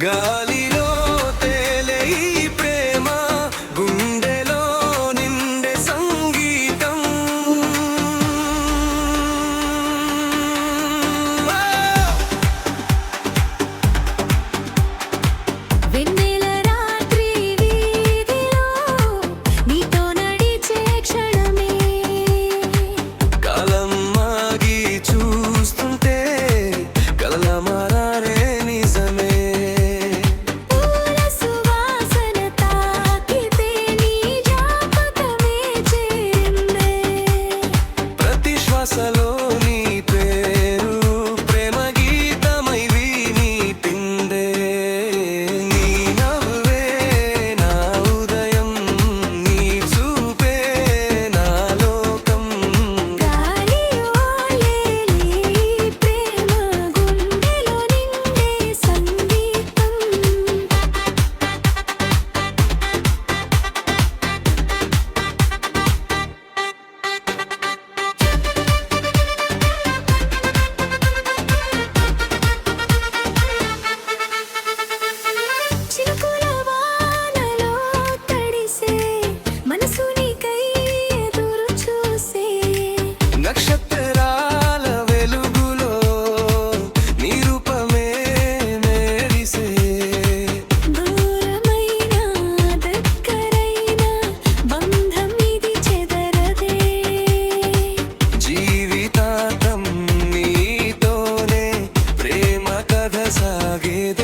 గాలిలో తేలే ఈ ప్రేమ గుండెలో నిండే సంగీతం. వెన్నెల రాత్రి వీధిలో నీతో నడిచే క్షణమే కాలం ఆగి చూస్తుంటే కలల మారే నిజమే. పూల సువాసన తాకితే నీ జ్ఞాపకమే చేరిందే. ప్రతి శ్వాసలో నీ పేరు ప్రేమ గీతమై వినిపిందే. నీ నవ్వే నా ఉదయం, నీ చూపే నా లోకం. గాలిలో లేలే ఈ ప్రేమ గుండెలో నిండే సంగీతం. చినుకుల వానలో తడిసే మనసు నీకై ఎదురు చూసే. నక్షత్రాల వెలుగులో నీ రూపమే మెరిసే. దూరమైన దగ్గరైన బంధం ఇది చెదరదే. జీవితాంతం నీతోనే ప్రేమ కథ సాగేదే.